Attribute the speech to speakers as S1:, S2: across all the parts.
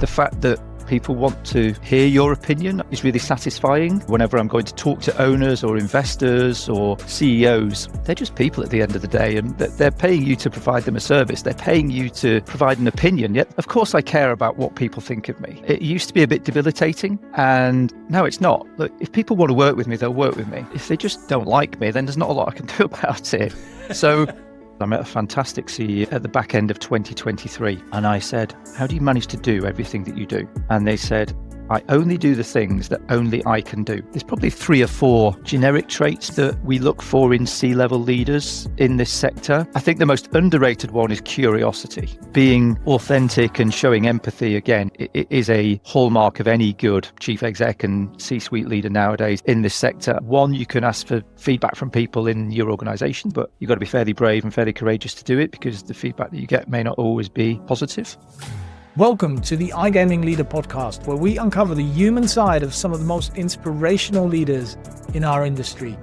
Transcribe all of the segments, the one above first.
S1: The fact that people want to hear your opinion is really satisfying. Whenever I'm going to talk to owners or investors or CEOs, they're just people at the end of the day, and they're paying you to provide them a service. They're paying you to provide an opinion. Yet, of course, I care about what people think of me. It used to be a bit debilitating, and now it's not. Look, if people want to work with me, they'll work with me. If they just don't like me, then there's not a lot I can do about it. So I met a fantastic CEO at the back end of 2023, and I said, how do you manage to do everything that you do? And they said, I only do the things that only I can do. There's probably 3 or 4 generic traits that we look for in C-level leaders in this sector. I think the most underrated one is curiosity. Being authentic and showing empathy, again, it is a hallmark of any good chief exec and C-suite leader nowadays in this sector. One, you can ask for feedback from people in your organization, but you've got to be fairly brave and fairly courageous to do it, because the feedback that you get may not always be positive.
S2: Welcome to the iGaming Leader Podcast, where we uncover the human side of some of the most inspirational leaders in our industry.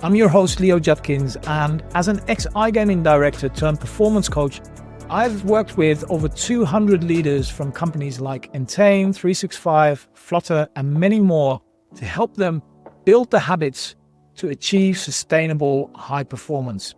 S2: I'm your host, Leo Judkins, and as an ex-iGaming director turned performance coach, I've worked with over 200 leaders from companies like Entain, 365, Flutter, and many more to help them build the habits to achieve sustainable high performance.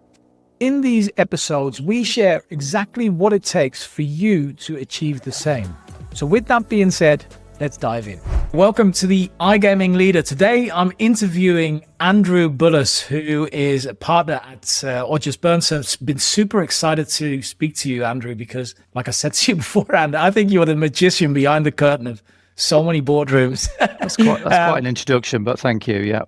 S2: In these episodes, we share exactly what it takes for you to achieve the same. So with that being said, let's dive in. Welcome to the iGaming Leader. Today, I'm interviewing Andrew Bulloss, who is a partner at Odgers Berndtson. I've been super excited to speak to you, Andrew, because like I said to you beforehand, I think you're the magician behind the curtain of so many boardrooms.
S1: That's quite an introduction, but thank you. Yeah,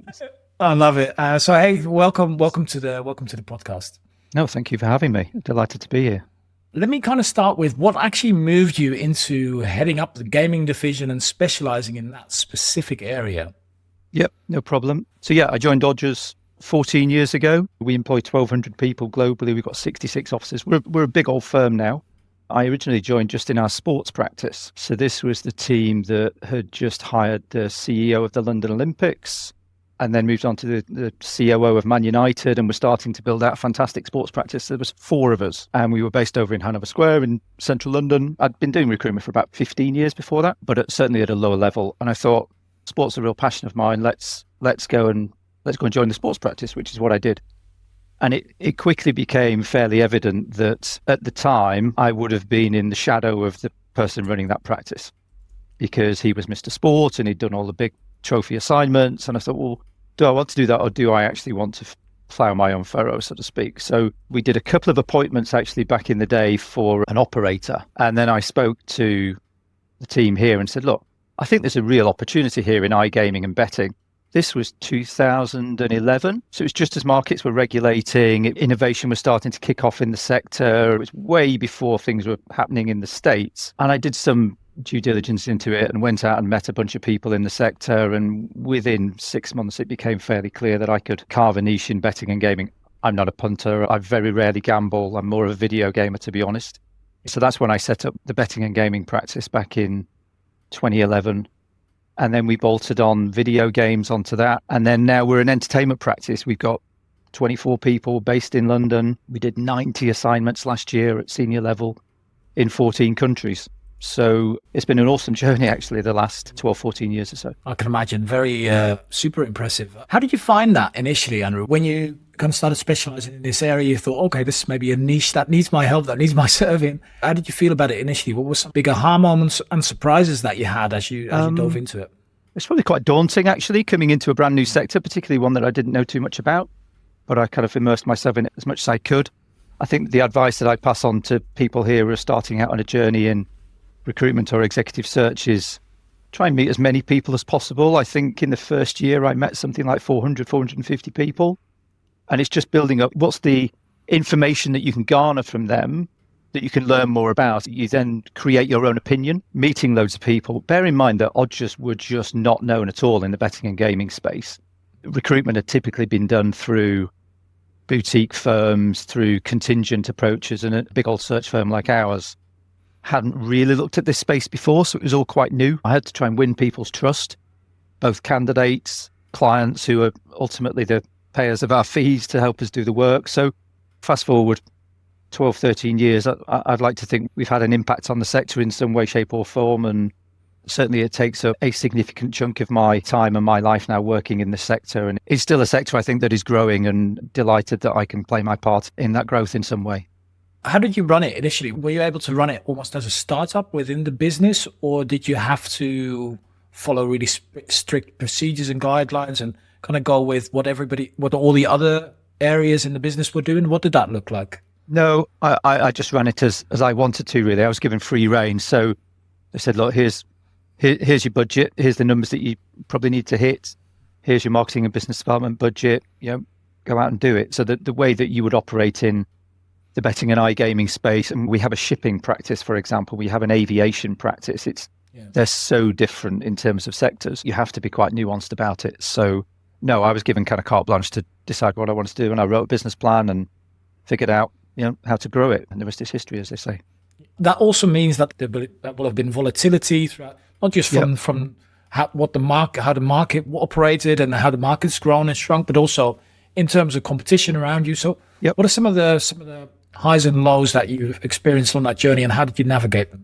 S2: I love it. So hey, welcome to the podcast.
S1: No, thank you for having me. Delighted to be here.
S2: Let me kind of start with what actually moved you into heading up the gaming division and specializing in that specific area.
S1: Yep, no problem. So yeah, I joined Odgers 14 years ago. We employ 1,200 people globally. We've got 66 offices. We're a big old firm now. I originally joined just in our sports practice. So this was the team that had just hired the CEO of the London Olympics, and then moved on to the COO of Man United, and we're starting to build out a fantastic sports practice. There was 4 of us, and we were based over in Hanover Square in central London. I'd been doing recruitment for about 15 years before that, but certainly at a lower level. And I thought, sports is a real passion of mine. Let's go and join the sports practice, which is what I did. And it quickly became fairly evident that at the time I would have been in the shadow of the person running that practice, because he was Mr. Sport and he'd done all the big trophy assignments. And I thought, well, do I want to do that, or do I actually want to plough my own furrow, so to speak? So we did a couple of appointments actually back in the day for an operator. And then I spoke to the team here and said, look, I think there's a real opportunity here in iGaming and betting. This was 2011. So it was just as markets were regulating, innovation was starting to kick off in the sector. It was way before things were happening in the States. And I did some due diligence into it and went out and met a bunch of people in the sector. And within 6 months, it became fairly clear that I could carve a niche in betting and gaming. I'm not a punter. I very rarely gamble. I'm more of a video gamer, to be honest. So that's when I set up the betting and gaming practice back in 2011. And then we bolted on video games onto that. And then now we're an entertainment practice. We've got 24 people based in London. We did 90 assignments last year at senior level in 14 countries. So it's been an awesome journey, actually, the last 12, 14 years or so.
S2: I can imagine. Very super impressive. How did you find that initially, Andrew? When you kind of started specializing in this area, you thought, okay, this is maybe a niche that needs my help, that needs my serving. How did you feel about it initially? What were some big aha moments and surprises that you had as you dove into it?
S1: It's probably quite daunting, actually, coming into a brand new sector, particularly one that I didn't know too much about. But I kind of immersed myself in it as much as I could. I think the advice that I pass on to people here who are starting out on a journey in recruitment or executive search is try and meet as many people as possible. I think in the first year I met something like 400, 450 people. And it's just building up what's the information that you can garner from them that you can learn more about. You then create your own opinion, meeting loads of people. Bear in mind that Odgers were just not known at all in the betting and gaming space. Recruitment had typically been done through boutique firms, through contingent approaches, and a big old search firm like ours hadn't really looked at this space before, so it was all quite new. I had to try and win people's trust, both candidates, clients who are ultimately the payers of our fees to help us do the work. So fast forward 12, 13 years, I'd like to think we've had an impact on the sector in some way, shape or form. And certainly it takes a significant chunk of my time and my life now working in this sector. And it's still a sector, I think, that is growing, and delighted that I can play my part in that growth in some way.
S2: How did you run it initially? Were you able to run it almost as a startup within the business, or did you have to follow really strict procedures and guidelines and kind of go with what all the other areas in the business were doing? What did that look like?
S1: No, I just ran it as I wanted to, really. I was given free rein. So they said, look, here's your budget. Here's the numbers that you probably need to hit. Here's your marketing and business development budget. Go out and do it. So the way that you would operate in the betting and iGaming space, and we have a shipping practice, for example, we have an aviation practice. They're so different in terms of sectors. You have to be quite nuanced about it. So no, I was given kind of carte blanche to decide what I wanted to do, and I wrote a business plan and figured out, how to grow it. And the rest is history, as they say.
S2: That also means that there will have been volatility throughout, not just from how the market operated and how the market's grown and shrunk, but also in terms of competition around you. So what are some of the highs and lows that you've experienced on that journey, and how did you navigate them?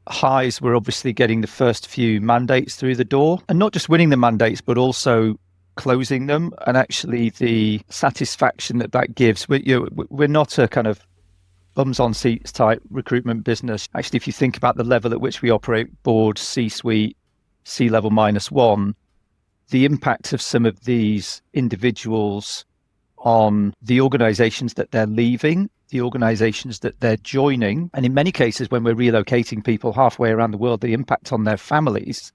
S1: Highs were obviously getting the first few mandates through the door, and not just winning the mandates, but also closing them, and actually the satisfaction that gives. We're not a kind of bums on seats type recruitment business. Actually, if you think about the level at which we operate, board, C-suite, C-level -1, the impact of some of these individuals on the organizations that they're leaving, the organizations that they're joining, and in many cases when we're relocating people halfway around the world, the impact on their families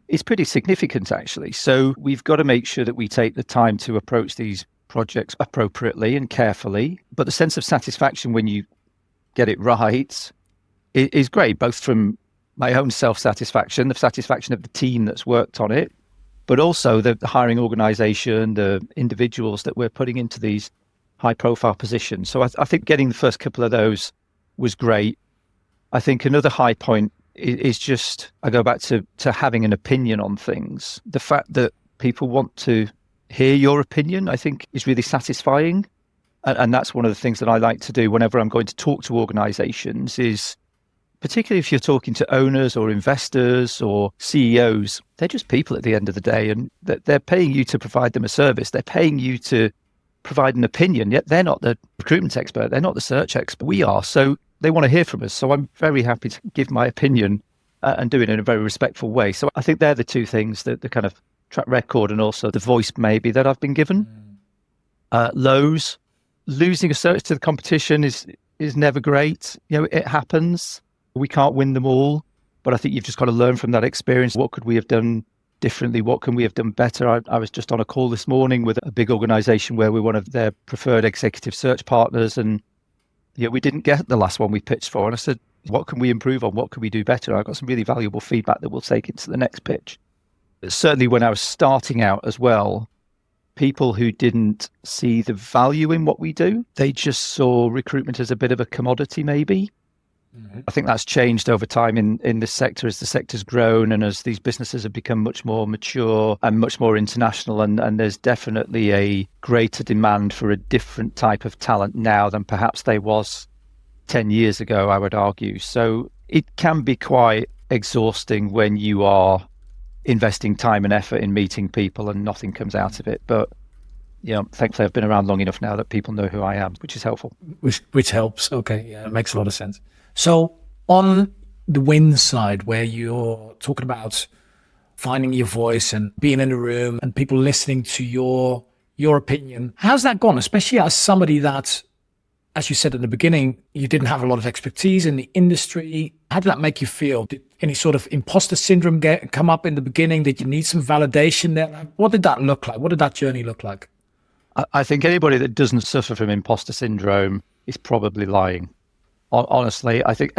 S1: is pretty significant, actually. So we've got to make sure that we take the time to approach these projects appropriately and carefully. But the sense of satisfaction when you get it right is great, both from my own self-satisfaction, the satisfaction of the team that's worked on it, but also the hiring organization, the individuals that we're putting into these high-profile positions. So I think getting the first couple of those was great. I think another high point is just, I go back to having an opinion on things. The fact that people want to hear your opinion, I think, is really satisfying. And that's one of the things that I like to do whenever I'm going to talk to organizations, is particularly if you're talking to owners or investors or CEOs, they're just people at the end of the day, and they're paying you to provide them a service. They're paying you to provide an opinion, yet they're not the recruitment expert. They're not the search expert. We are. So they want to hear from us. So I'm very happy to give my opinion and do it in a very respectful way. So I think they're the two things, that the kind of track record and also the voice maybe that I've been given. Lows, losing a search to the competition is never great. It happens. We can't win them all, but I think you've just got to learn from that experience. What could we have done differently? What can we have done better? I was just on a call this morning with a big organization where we're one of their preferred executive search partners, and we didn't get the last one we pitched for. And I said, what can we improve on? What can we do better? I got some really valuable feedback that we'll take into the next pitch. But certainly when I was starting out as well, people who didn't see the value in what we do, they just saw recruitment as a bit of a commodity maybe. I think that's changed over time in this sector as the sector's grown and as these businesses have become much more mature and much more international. And there's definitely a greater demand for a different type of talent now than perhaps there was 10 years ago, I would argue. So it can be quite exhausting when you are investing time and effort in meeting people and nothing comes out of it. But thankfully I've been around long enough now that people know who I am, which is helpful.
S2: Which helps. Okay, yeah, it makes a lot of sense. So on the win side, where you're talking about finding your voice and being in a room and people listening to your opinion, how's that gone? Especially as somebody that, as you said in the beginning, you didn't have a lot of expertise in the industry. How did that make you feel? Did any sort of imposter syndrome come up in the beginning? Did you need some validation there? What did that look like? What did that journey look like?
S1: I think anybody that doesn't suffer from imposter syndrome is probably lying. Honestly, I think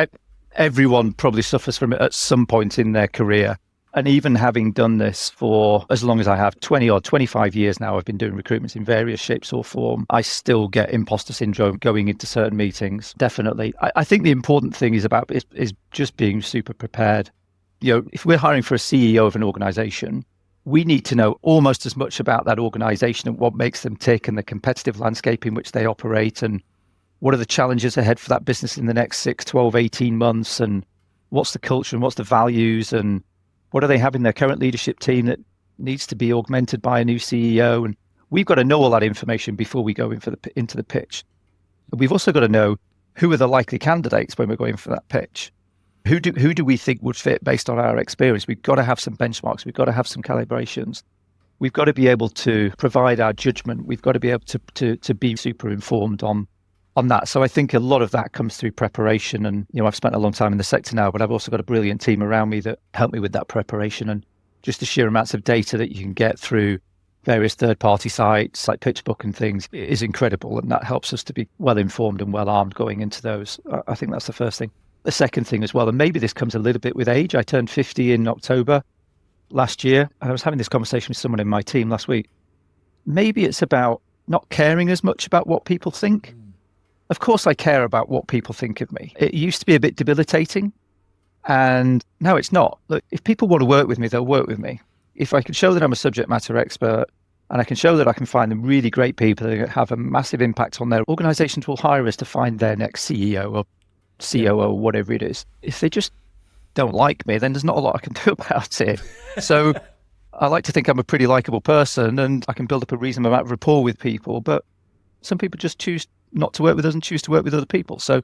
S1: everyone probably suffers from it at some point in their career. And even having done this for as long as I have, 20 or 25 years now, I've been doing recruitment in various shapes or form. I still get imposter syndrome going into certain meetings. Definitely. I think the important thing is just being super prepared. If we're hiring for a CEO of an organization, we need to know almost as much about that organization and what makes them tick and the competitive landscape in which they operate and what are the challenges ahead for that business in the next 6, 12, 18 months? And what's the culture and what's the values? And what do they have in their current leadership team that needs to be augmented by a new CEO? And we've got to know all that information before we go into the pitch. And we've also got to know who are the likely candidates when we're going for that pitch. Who do we think would fit based on our experience? We've got to have some benchmarks. We've got to have some calibrations. We've got to be able to provide our judgment. We've got to be able to be super informed on that. So I think a lot of that comes through preparation. And, I've spent a long time in the sector now, but I've also got a brilliant team around me that help me with that preparation. And just the sheer amounts of data that you can get through various third-party sites like PitchBook and things is incredible. And that helps us to be well-informed and well-armed going into those. I think that's the first thing. The second thing as well, and maybe this comes a little bit with age. I turned 50 in October last year. I was having this conversation with someone in my team last week. Maybe it's about not caring as much about what people think. Of course, I care about what people think of me. It used to be a bit debilitating, and now it's not. Look, if people want to work with me, they'll work with me. If I can show that I'm a subject matter expert, and I can show that I can find them really great people that have a massive impact on their organizations, will hire us to find their next CEO or COO or whatever it is. If they just don't like me, then there's not a lot I can do about it. So I like to think I'm a pretty likable person and I can build up a reasonable amount of rapport with people, but some people just choose not to work with us and choose to work with other people. So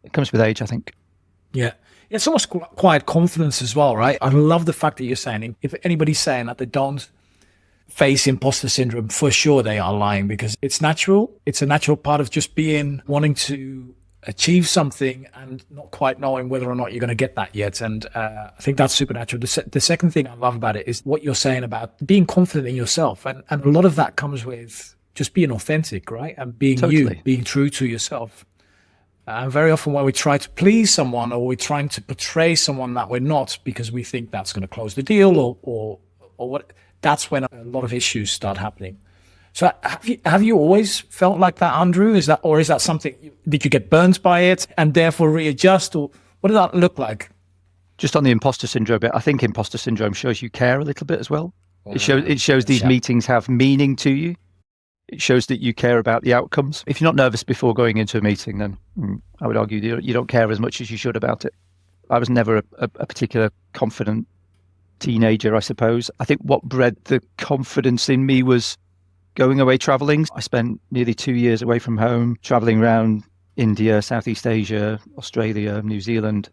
S1: it comes with age, I think.
S2: Yeah. It's almost quiet confidence as well, right? I love the fact that you're saying, if anybody's saying that they don't face imposter syndrome, for sure they are lying, because it's natural. It's a natural part of just wanting to achieve something and not quite knowing whether or not you're going to get that yet. And I think that's supernatural. The second thing I love about it is what you're saying about being confident in yourself. And a lot of that comes with just being authentic, right? And being
S1: Totally.
S2: you, being true to yourself. And very often when we try to please someone or we're trying to portray someone that we're not because we think that's going to close the deal or what, that's when a lot of issues start happening. So have you always felt like that, Andrew? Is that something, did you get burned by it and therefore readjust, or what did that look like?
S1: Just on the imposter syndrome bit, I think imposter syndrome shows you care a little bit as well. It shows these meetings have meaning to you. It shows that you care about the outcomes. If you're not nervous before going into a meeting, then I would argue you don't care as much as you should about it. I was never a particular confident teenager, I suppose. I think what bred the confidence in me was going away traveling. I spent nearly 2 years away from home, traveling around India, Southeast Asia, Australia, New Zealand.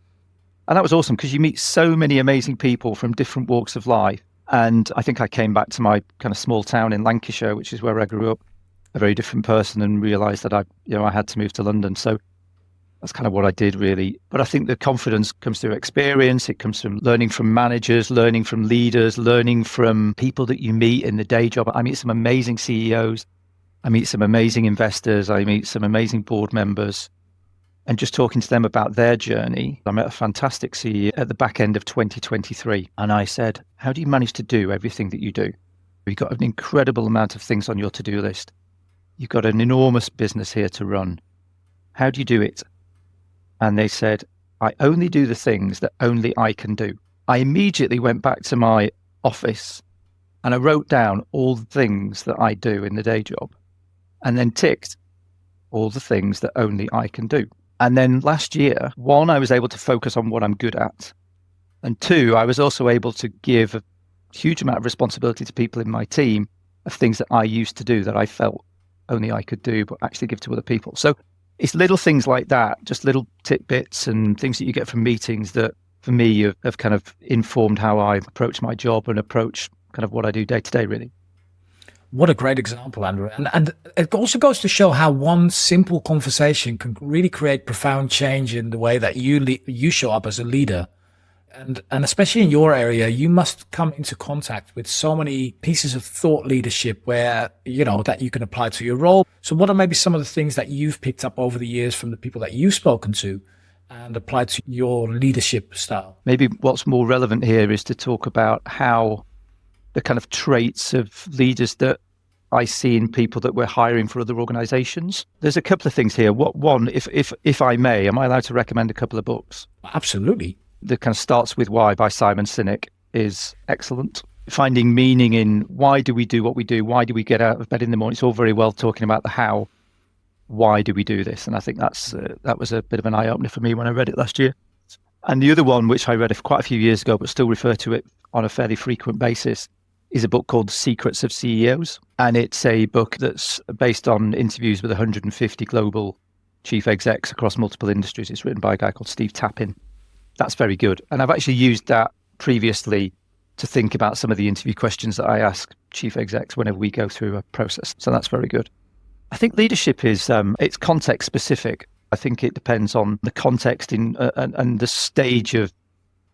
S1: And that was awesome because you meet so many amazing people from different walks of life. And I think I came back to my kind of small town in Lancashire, which is where I grew up, a very different person, and realized that I had to move to London. So that's kind of what I did, really. But I think the confidence comes through experience. It comes from learning from managers, learning from leaders, learning from people that you meet in the day job. I meet some amazing CEOs. I meet some amazing investors. I meet some amazing board members. And just talking to them about their journey, I met a fantastic CEO at the back end of 2023. And I said, how do you manage to do everything that you do? You've got an incredible amount of things on your to-do list. You've got an enormous business here to run. How do you do it? And they said, I only do the things that only I can do. I immediately went back to my office and I wrote down all the things that I do in the day job and then ticked all the things that only I can do. And then last year, one, I was able to focus on what I'm good at. And two, I was also able to give a huge amount of responsibility to people in my team of things that I used to do that I felt only I could do, but actually give to other people. So it's little things like that, just little tidbits and things that you get from meetings that, for me, have kind of informed how I approach my job and approach kind of what I do day to day, really.
S2: What a great example, Andrew. And it also goes to show how one simple conversation can really create profound change in the way that you show up as a leader. And especially in your area, you must come into contact with so many pieces of thought leadership where, that you can apply to your role. So what are maybe some of the things that you've picked up over the years from the people that you've spoken to and applied to your leadership style? Maybe
S1: what's more relevant here is to talk about how the kind of traits of leaders that I see in people that we're hiring for other organizations. There's a couple of things here. One, if I may, am I allowed to recommend a couple of books?
S2: Absolutely.
S1: The kind of Starts With Why by Simon Sinek is excellent. Finding meaning in why do we do what we do? Why do we get out of bed in the morning? It's all very well talking about the how, why do we do this? And I think that was a bit of an eye-opener for me when I read it last year. And the other one, which I read quite a few years ago, but still refer to it on a fairly frequent basis, is a book called Secrets of CEOs. And it's a book that's based on interviews with 150 global chief execs across multiple industries. It's written by a guy called Steve Tappin. That's very good. And I've actually used that previously to think about some of the interview questions that I ask chief execs whenever we go through a process. So that's very good. I think leadership is, it's context specific. I think it depends on the context and the stage of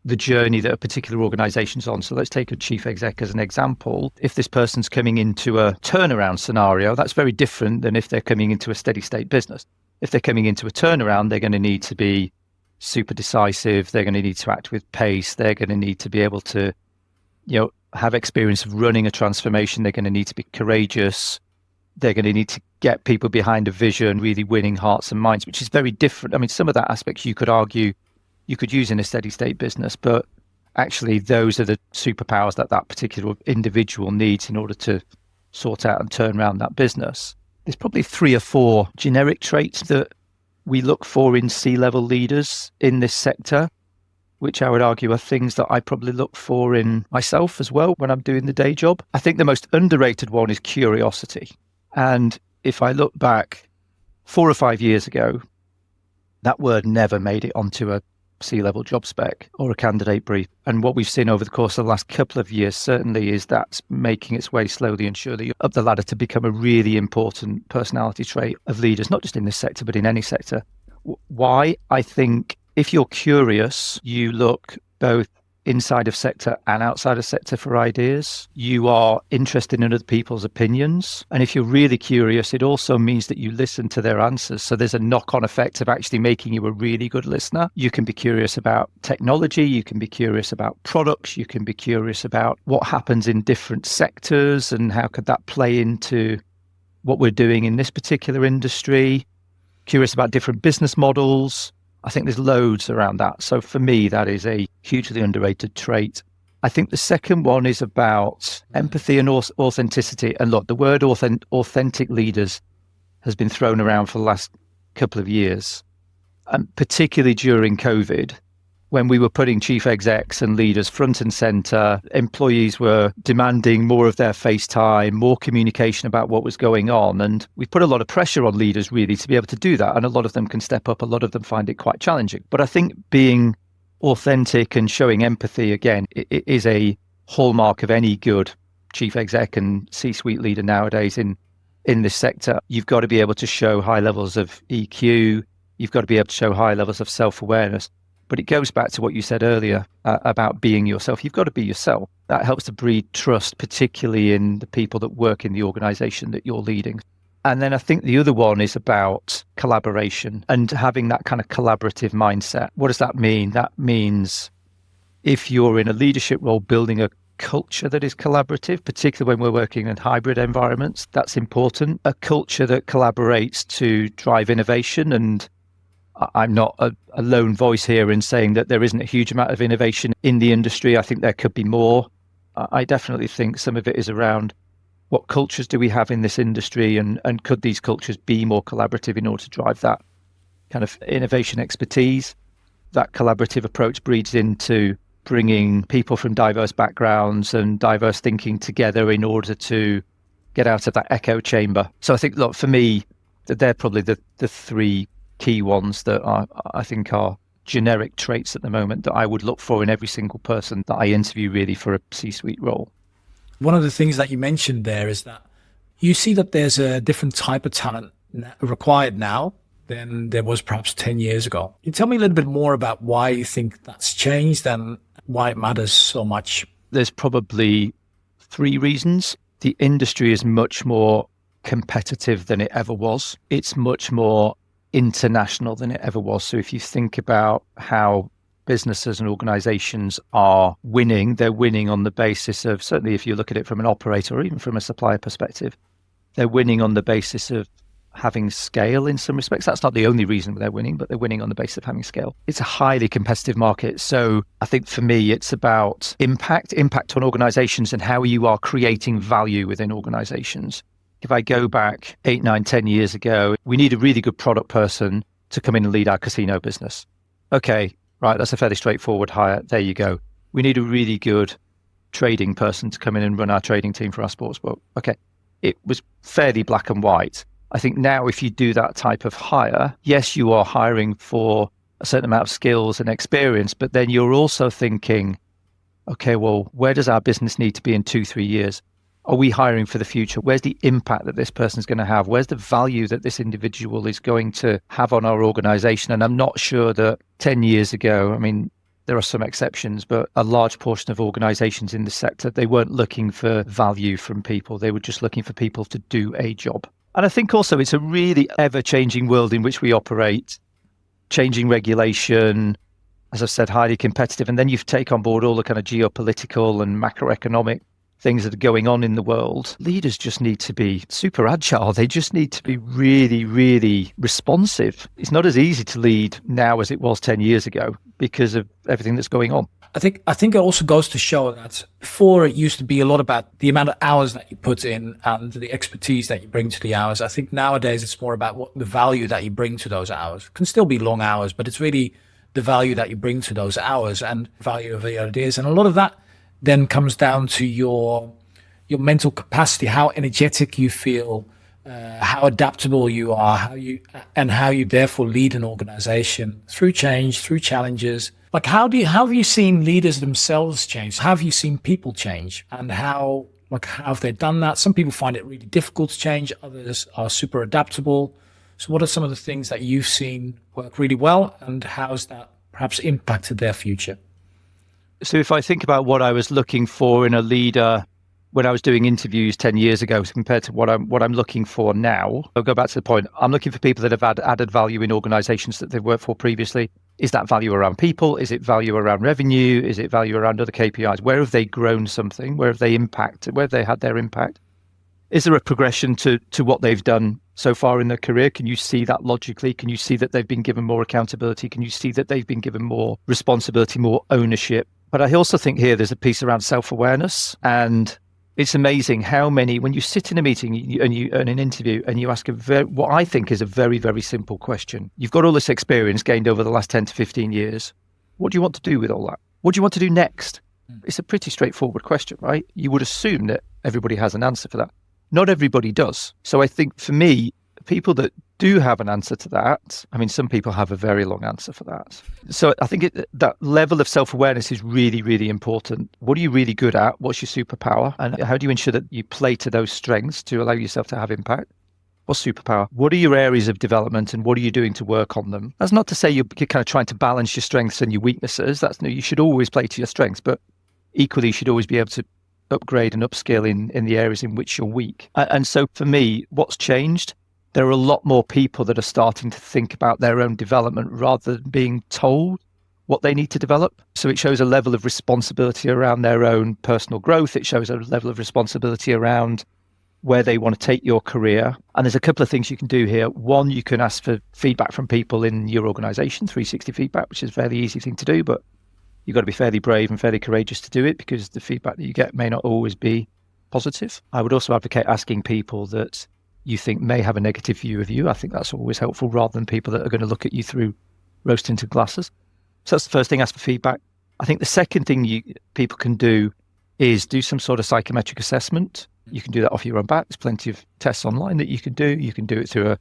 S1: the journey that a particular organization's on. So let's take a chief exec as an example. If this person's coming into a turnaround scenario, that's very different than if they're coming into a steady state business. If they're coming into a turnaround, they're going to need to be super decisive. They're going to need to act with pace. They're going to need to be able to, have experience of running a transformation. They're going to need to be courageous. They're going to need to get people behind a vision, really winning hearts and minds, which is very different. I mean, some of that aspects you could argue you could use in a steady state business, but actually those are the superpowers that particular individual needs in order to sort out and turn around that business. There's probably 3 or 4 generic traits that we look for in C-level leaders in this sector, which I would argue are things that I probably look for in myself as well when I'm doing the day job. I think the most underrated one is curiosity. And if I look back 4 or 5 years ago, that word never made it onto a C-level job spec or a candidate brief. And what we've seen over the course of the last couple of years certainly is that's making its way slowly and surely up the ladder to become a really important personality trait of leaders, not just in this sector, but in any sector. Why? I think if you're curious, you look both inside of sector and outside of sector for ideas. You are interested in other people's opinions. And if you're really curious, it also means that you listen to their answers. So there's a knock-on effect of actually making you a really good listener. You can be curious about technology. You can be curious about products. You can be curious about what happens in different sectors and how could that play into what we're doing in this particular industry. Curious about different business models. I think there's loads around that. So for me, that is a hugely underrated trait. I think the second one is about empathy and authenticity. And look, the word authentic leaders has been thrown around for the last couple of years, and particularly during COVID, when we were putting chief execs and leaders front and center. Employees were demanding more of their face time, more communication about what was going on. And we put a lot of pressure on leaders really to be able to do that. And a lot of them can step up. A lot of them find it quite challenging. But I think being authentic and showing empathy, again, it is a hallmark of any good chief exec and C-suite leader nowadays in this sector. You've got to be able to show high levels of EQ. You've got to be able to show high levels of self-awareness. But it goes back to what you said earlier about being yourself. You've got to be yourself. That helps to breed trust, particularly in the people that work in the organization that you're leading. And then I think the other one is about collaboration and having that kind of collaborative mindset. What does that mean? That means if you're in a leadership role, building a culture that is collaborative, particularly when we're working in hybrid environments, that's important. A culture that collaborates to drive innovation. And I'm not a lone voice here in saying that there isn't a huge amount of innovation in the industry. I think there could be more. I definitely think some of it is around what cultures do we have in this industry, and could these cultures be more collaborative in order to drive that kind of innovation expertise? That collaborative approach breeds into bringing people from diverse backgrounds and diverse thinking together in order to get out of that echo chamber. So I think, look, for me, they're probably the 3 key ones that I think are generic traits at the moment that I would look for in every single person that I interview really for a C-suite role.
S2: One of the things that you mentioned there is that you see that there's a different type of talent required now than there was perhaps 10 years ago. Can you tell me a little bit more about why you think that's changed and why it matters so much?
S1: There's probably 3 reasons. The industry is much more competitive than it ever was. It's much more international than it ever was. So if you think about how businesses and organizations are winning, they're winning on the basis of, certainly if you look at it from an operator or even from a supplier perspective, they're winning on the basis of having scale in some respects. That's not the only reason they're winning, but they're winning on the basis of having scale. It's a highly competitive market. So I think for me, it's about impact on organizations and how you are creating value within organizations. if I go back 8, 9, 10 years ago, we need a really good product person to come in and lead our casino business. Okay, right, that's a fairly straightforward hire. There you go. We need a really good trading person to come in and run our trading team for our sportsbook. Okay, it was fairly black and white. I think now if you do that type of hire, yes, you are hiring for a certain amount of skills and experience, but then you're also thinking, okay, well, where does our business need to be in 2, 3 years? Are we hiring for the future? Where's the impact that this person's going to have? Where's the value that this individual is going to have on our organization? And I'm not sure that 10 years ago, I mean, there are some exceptions, but a large portion of organizations in the sector, they weren't looking for value from people. They were just looking for people to do a job. And I think also it's a really ever-changing world in which we operate, changing regulation, as I've said, highly competitive. And then you take on board all the kind of geopolitical and macroeconomic things that are going on in the world. Leaders just need to be super agile. They just need to be really, really responsive. It's not as easy to lead now as it was 10 years ago because of everything that's going on.
S2: I think it also goes to show that before it used to be a lot about the amount of hours that you put in and the expertise that you bring to the hours. I think nowadays it's more about what the value that you bring to those hours. It can still be long hours, but it's really the value that you bring to those hours and value of the ideas. And a lot of that then comes down to your mental capacity, how energetic you feel, how adaptable you are, how you therefore lead an organization through change, through challenges. Like how have you seen leaders themselves change? How have you seen people change? And how have they done that? Some people find it really difficult to change. Others are super adaptable. So what are some of the things that you've seen work really well, and how has that perhaps impacted their future?
S1: So if I think about what I was looking for in a leader when I was doing interviews 10 years ago compared to what I'm looking for now, I'll go back to the point. I'm looking for people that have added value in organizations that they've worked for previously. Is that value around people? Is it value around revenue? Is it value around other KPIs? Where have they grown something? Where have they impacted? Where have they had their impact? Is there a progression to what they've done so far in their career? Can you see that logically? Can you see that they've been given more accountability? Can you see that they've been given more responsibility, more ownership? But I also think here there's a piece around self-awareness, and it's amazing how many, when you sit in a meeting and you in an interview and you ask what I think is a very, very simple question. You've got all this experience gained over the last 10 to 15 years. What do you want to do with all that? What do you want to do next? It's a pretty straightforward question, right? You would assume that everybody has an answer for that. Not everybody does. So I think for me, people that do have an answer to that, I mean, some people have a very long answer for that. So I think that level of self-awareness is really, really important. What are you really good at? What's your superpower? And how do you ensure that you play to those strengths to allow yourself to have impact? What's superpower? What are your areas of development and what are you doing to work on them? That's not to say you're kind of trying to balance your strengths and your weaknesses. You should always play to your strengths, but equally you should always be able to upgrade and upskill in the areas in which you're weak. And so for me, what's changed? There are a lot more people that are starting to think about their own development rather than being told what they need to develop. So it shows a level of responsibility around their own personal growth. It shows a level of responsibility around where they want to take your career. And there's a couple of things you can do here. One, you can ask for feedback from people in your organization, 360 feedback, which is a fairly easy thing to do, but you've got to be fairly brave and fairly courageous to do it because the feedback that you get may not always be positive. I would also advocate asking people that you think may have a negative view of you. I think that's always helpful rather than people that are going to look at you through rose-tinted glasses. So that's the first thing, ask for feedback. I think the second thing people can do is do some sort of psychometric assessment. You can do that off your own back. There's plenty of tests online that you can do. You can do it through a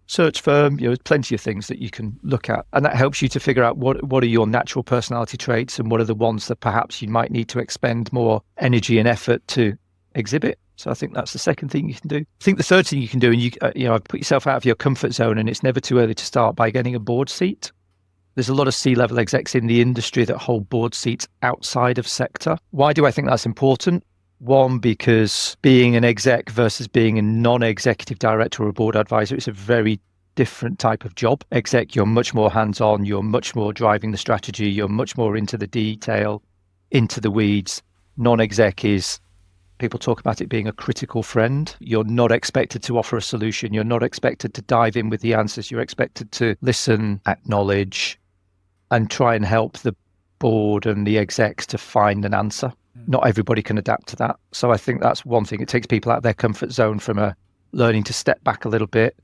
S1: search firm. There's plenty of things that you can look at. And that helps you to figure out what are your natural personality traits and what are the ones that perhaps you might need to expend more energy and effort to exhibit. So I think that's the second thing you can do. I think the third thing you can do, and put yourself out of your comfort zone, and it's never too early to start by getting a board seat. There's a lot of C-level execs in the industry that hold board seats outside of sector. Why do I think that's important? One, because being an exec versus being a non-executive director or a board advisor is a very different type of job. Exec, you're much more hands-on, you're much more driving the strategy, you're much more into the detail, into the weeds. Non-exec is, people talk about it being a critical friend. You're not expected to offer a solution. You're not expected to dive in with the answers. You're expected to listen, acknowledge, and try and help the board and the execs to find an answer. Not everybody can adapt to that. So I think that's one thing. It takes people out of their comfort zone from a learning to step back a little bit,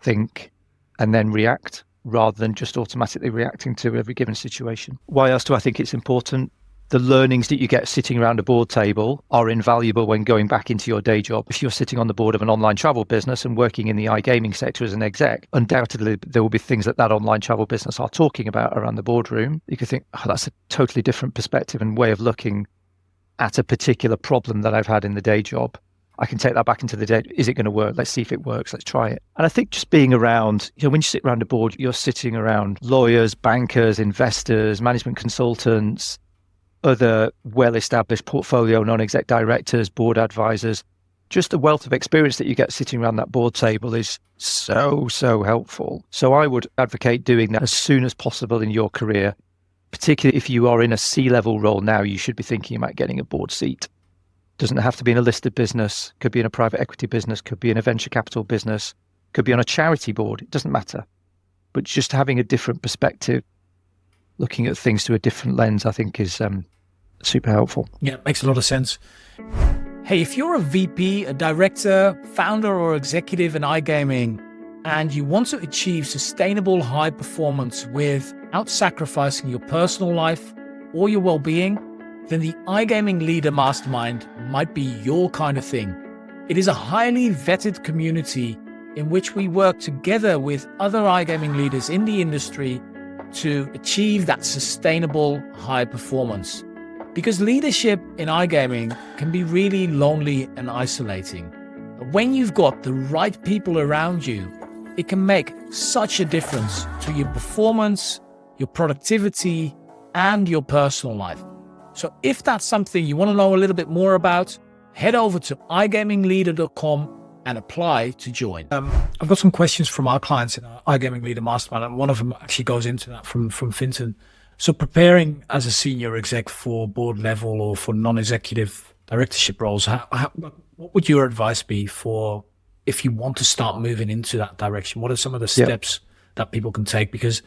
S1: think, and then react rather than just automatically reacting to every given situation. Why else do I think it's important? The learnings that you get sitting around a board table are invaluable when going back into your day job. If you're sitting on the board of an online travel business and working in the iGaming sector as an exec, undoubtedly there will be things that online travel business are talking about around the boardroom. You could think, oh, that's a totally different perspective and way of looking at a particular problem that I've had in the day job. I can take that back into the day. Is it going to work? Let's see if it works. Let's try it. And I think just being around, when you sit around a board, you're sitting around lawyers, bankers, investors, management consultants, other well-established portfolio non-exec directors, board advisors. Just the wealth of experience that you get sitting around that board table is so helpful. So I would advocate doing that as soon as possible in your career, particularly if you are in a C-level role now. You should be thinking about getting a board seat. Doesn't have to be in a listed business, could be in a private equity business, could be in a venture capital business, could be on a charity board. It doesn't matter. But just having a different perspective, looking at things through a different lens, I think is super helpful.
S2: Yeah, makes a lot of sense. Hey, if you're a VP, a director, founder, or executive in iGaming, and you want to achieve sustainable high performance without sacrificing your personal life or your well-being, then the iGaming Leader Mastermind might be your kind of thing. It is a highly vetted community in which we work together with other iGaming leaders in the industry to achieve that sustainable high performance. Because leadership in iGaming can be really lonely and isolating. When you've got the right people around you, it can make such a difference to your performance, your productivity, and your personal life. So if that's something you want to know a little bit more about, head over to igamingleader.com and apply to join. I've got some questions from our clients in our iGaming Leader Mastermind, and one of them actually goes into that from Finton. So preparing as a senior exec for board level or for non-executive directorship roles, what would your advice be for if you want to start moving into that direction? What are some of the steps that people can take? Because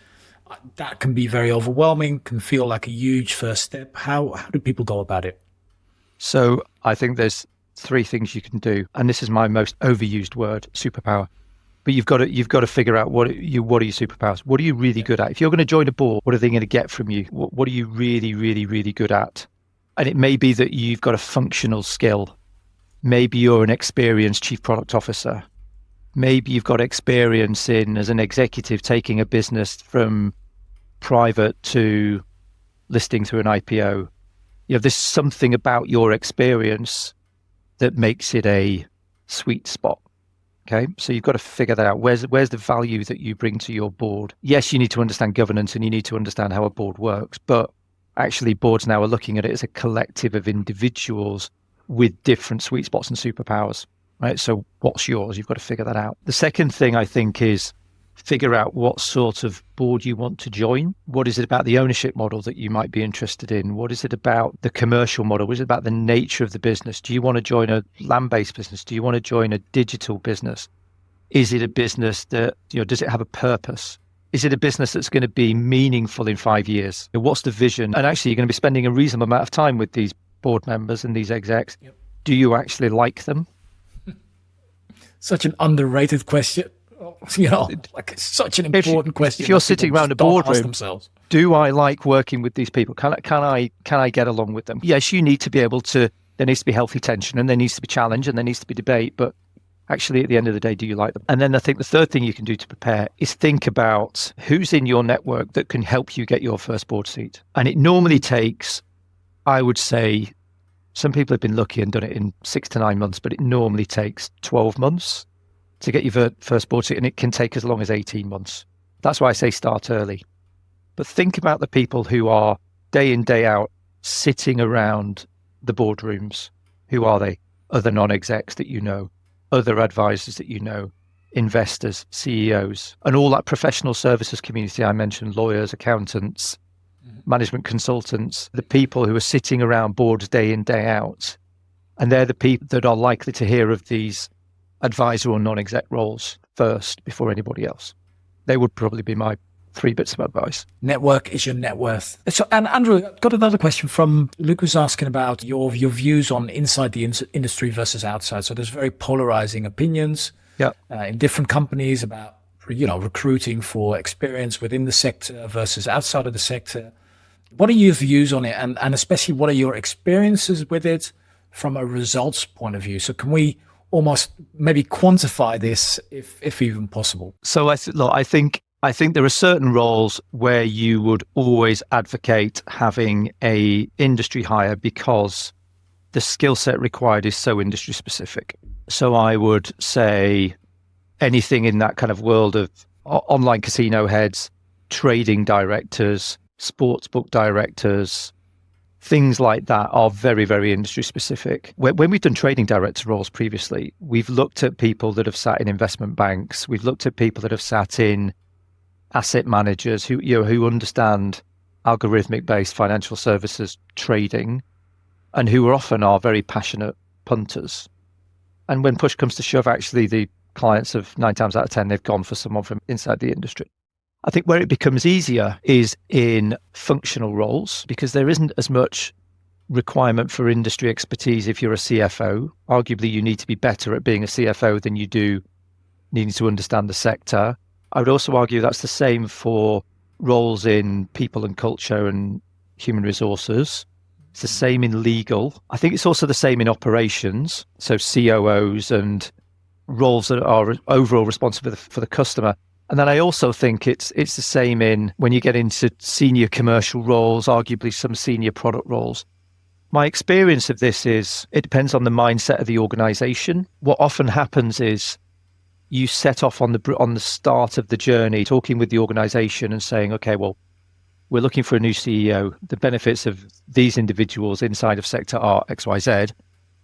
S2: that can be very overwhelming, can feel like a huge first step. How do people go about it?
S1: So I think there's 3 things you can do, and this is my most overused word, superpower. But you've got to figure out what are your superpowers. What are you really good at? If you're going to join a board, what are they going to get from you? What are you really, really, really good at? And it may be that you've got a functional skill. Maybe you're an experienced chief product officer. Maybe you've got experience in, as an executive, taking a business from private to listing through an IPO. There's something about your experience that makes it a sweet spot. Okay, so you've got to figure that out. Where's the value that you bring to your board? Yes, you need to understand governance and you need to understand how a board works, but actually boards now are looking at it as a collective of individuals with different sweet spots and superpowers, right? So what's yours? You've got to figure that out. The second thing I think is figure out what sort of board you want to join. What is it about the ownership model that you might be interested in? What is it about the commercial model? What is it about the nature of the business? Do you want to join a land-based business? Do you want to join a digital business? Is it a business that, does it have a purpose? Is it a business that's going to be meaningful in 5 years? What's the vision? And actually, you're going to be spending a reasonable amount of time with these board members and these execs. Yep. Do you actually like them?
S2: Such an underrated question. Like it's such an important question.
S1: If you're sitting around a boardroom, do I like working with these people? Can I get along with them? Yes, you need to be able to. There needs to be healthy tension, and there needs to be challenge, and there needs to be debate. But actually, at the end of the day, do you like them? And then I think the third thing you can do to prepare is think about who's in your network that can help you get your first board seat. And it normally takes, I would say, some people have been lucky and done it in 6 to 9 months, but it normally takes 12 months to get your first board seat, and it can take as long as 18 months. That's why I say start early. But think about the people who are day in, day out, sitting around the boardrooms. Who are they? Other non-execs that you know, other advisors that you know, investors, CEOs, and all that professional services community I mentioned, lawyers, accountants, management consultants, the people who are sitting around boards day in, day out. And they're the people that are likely to hear of these advisor or non-exec roles first before anybody else. They would probably be my three bits of advice.
S2: Network is your net worth. So, and Andrew, I've got another question from Luke, who's asking about your views on inside the industry versus outside. So there's very polarizing opinions in different companies about, recruiting for experience within the sector versus outside of the sector. What are your views on it? And especially what are your experiences with it from a results point of view? So can we almost maybe quantify this if even possible?
S1: So I think there are certain roles where you would always advocate having a industry hire because the skill set required is so industry specific. So I would say anything in that kind of world of online casino heads, trading directors, sportsbook directors, things like that are very, very industry specific. When we've done trading director roles previously, we've looked at people that have sat in investment banks. We've looked at people that have sat in asset managers who understand algorithmic based financial services trading and who are often are very passionate punters. And when push comes to shove, actually the clients of 9 times out of 10, they've gone for someone from inside the industry. I think where it becomes easier is in functional roles, because there isn't as much requirement for industry expertise if you're a CFO. Arguably, you need to be better at being a CFO than you do needing to understand the sector. I would also argue that's the same for roles in people and culture and human resources. It's the same in legal. I think it's also the same in operations. So COOs and roles that are overall responsible for the customer. And then I also think it's the same in when you get into senior commercial roles, arguably some senior product roles. My experience of this is it depends on the mindset of the organization. What often happens is you set off on the start of the journey, talking with the organization and saying, okay, well, we're looking for a new CEO. The benefits of these individuals inside of sector are X, Y, Z.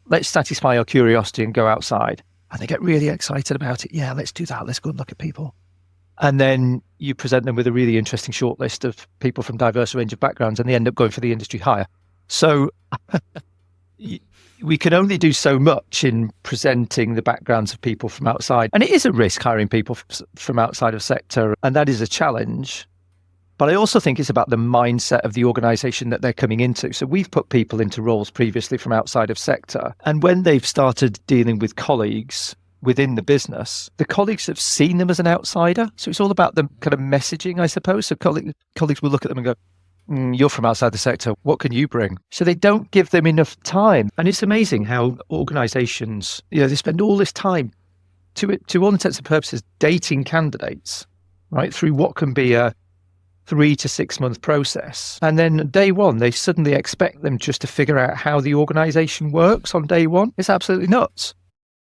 S1: Let's satisfy our curiosity and go outside. And they get really excited about it. Yeah, let's do that. Let's go and look at people. And then you present them with a really interesting shortlist of people from diverse range of backgrounds, and they end up going for the industry hire. So we can only do so much in presenting the backgrounds of people from outside. And it is a risk hiring people from outside of sector, and that is a challenge. But I also think it's about the mindset of the organization that they're coming into. So we've put people into roles previously from outside of sector. And when they've started dealing with colleagues within the business, the colleagues have seen them as an outsider. So it's all about the kind of messaging, I suppose. So colleagues will look at them and go, you're from outside the sector. What can you bring? So they don't give them enough time. And it's amazing how organizations, they spend all this time to all intents and purposes, dating candidates, right? Through what can be a 3 to 6 month process. And then day one, they suddenly expect them just to figure out how the organization works on day one. It's absolutely nuts.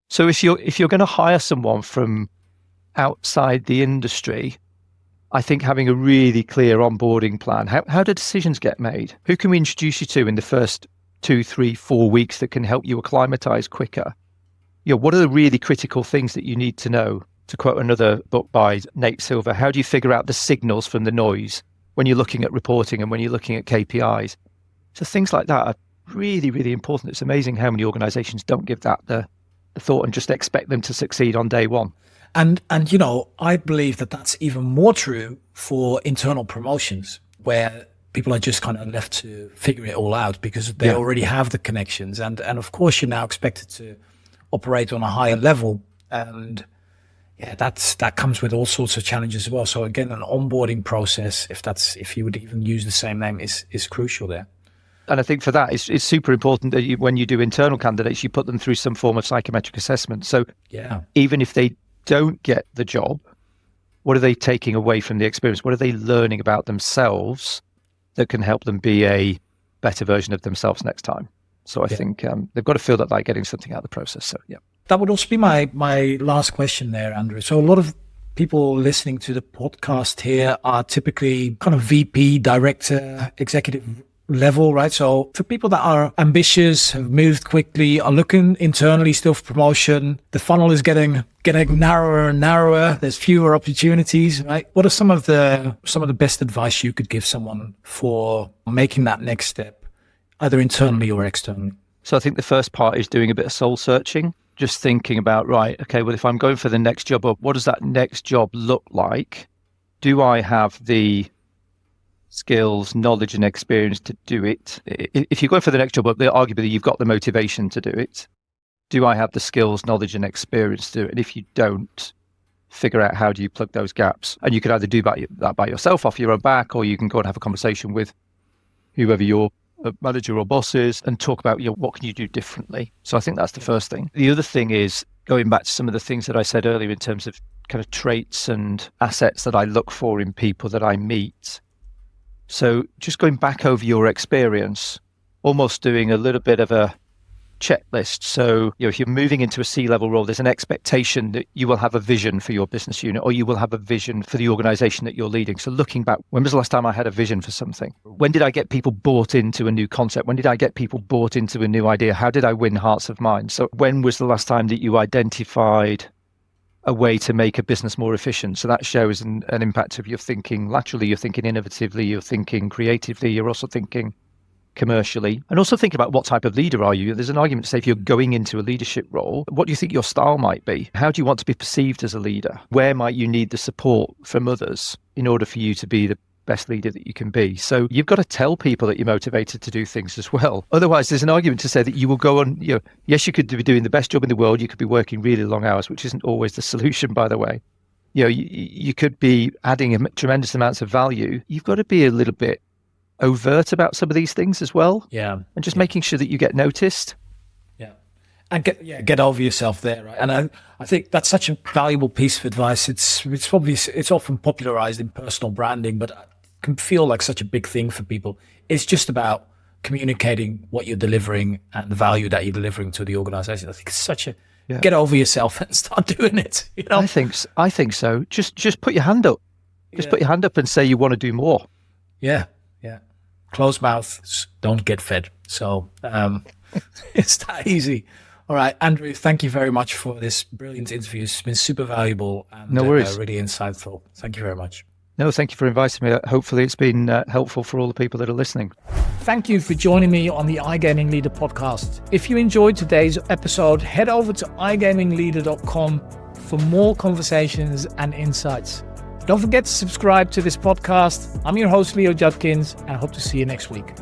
S1: So if you're going to hire someone from outside the industry, I think having a really clear onboarding plan. How do decisions get made? Who can we introduce you to in the first 2, 3, 4 weeks that can help you acclimatize quicker? What are the really critical things that you need to know? To quote another book by Nate Silver, how do you figure out the signals from the noise when you're looking at reporting and when you're looking at KPIs? So things like that are really, really important. It's amazing how many organizations don't give that the thought and just expect them to succeed on day one.
S2: And I believe that that's even more true for internal promotions, where people are just kind of left to figure it all out because they already have the connections. And of course, you're now expected to operate on a higher level. And that comes with all sorts of challenges as well. So again, an onboarding process, if you would even use the same name, is crucial there.
S1: And I think for that, it's super important that when you do internal candidates, you put them through some form of psychometric assessment. So even if they don't get the job, what are they taking away from the experience? What are they learning about themselves that can help them be a better version of themselves next time? So I think they've got to feel that they're getting something out of the process. So
S2: that would also be my last question there, Andrew. So a lot of people listening to the podcast here are typically kind of VP, director, executive level, right? So for people that are ambitious, have moved quickly, are looking internally still for promotion, the funnel is getting narrower and narrower. There's fewer opportunities, right? What are some of the best advice you could give someone for making that next step, either internally or externally?
S1: So I think the first part is doing a bit of soul searching, just thinking about, right, okay, well, if I'm going for the next job, what does that next job look like? do I have the skills, knowledge, and experience to do it? If you're going for the next job, but arguably you've got the motivation to do it. Do I have the skills, knowledge, and experience to do it? And if you don't, figure out how do you plug those gaps. And you can either do that by yourself off your own back, or you can go and have a conversation with whoever your manager or boss is and talk about, what can you do differently? So I think that's the first thing. The other thing is going back to some of the things that I said earlier in terms of kind of traits and assets that I look for in people that I meet. So just going back over your experience, almost doing a little bit of a checklist. So, if you're moving into a C-level role, there's an expectation that you will have a vision for your business unit, or you will have a vision for the organization that you're leading. So looking back, when was the last time I had a vision for something? When did I get people bought into a new concept? When did I get people bought into a new idea? How did I win hearts of minds? So when was the last time that you identified a way to make a business more efficient? So that shows an impact of your thinking laterally, you're thinking innovatively, you're thinking creatively, you're also thinking commercially, and also think about what type of leader are you. There's an argument to say if you're going into a leadership role, what do you think your style might be? How do you want to be perceived as a leader? Where might you need the support from others in order for you to be the best leader that you can be? So you've got to tell people that you're motivated to do things as well. Otherwise, there's an argument to say that you will go on, yes, you could be doing the best job in the world. You could be working really long hours, which isn't always the solution, by the way. You could be adding tremendous amounts of value. You've got to be a little bit overt about some of these things as well.
S2: Yeah. And
S1: just making sure that you get noticed.
S2: Yeah. And get over yourself there, right? And I think that's such a valuable piece of advice. It's often popularized in personal branding, but it can feel like such a big thing for people. It's just about communicating what you're delivering and the value that you're delivering to the organization. I think it's such a get over yourself and start doing it.
S1: I think so. Just put your hand up. Just put your hand up and say you want to do more.
S2: Yeah. Closed mouths don't get fed. So it's that easy. All right, Andrew, thank you very much for this brilliant interview. It's been super valuable and
S1: no worries.
S2: Really insightful. Thank you very much.
S1: No, thank you for inviting me. Hopefully it's been helpful for all the people that are listening.
S2: Thank you for joining me on the iGaming Leader podcast. If you enjoyed today's episode, head over to igamingleader.com for more conversations and insights. Don't forget to subscribe to this podcast. I'm your host, Leo Judkins, and I hope to see you next week.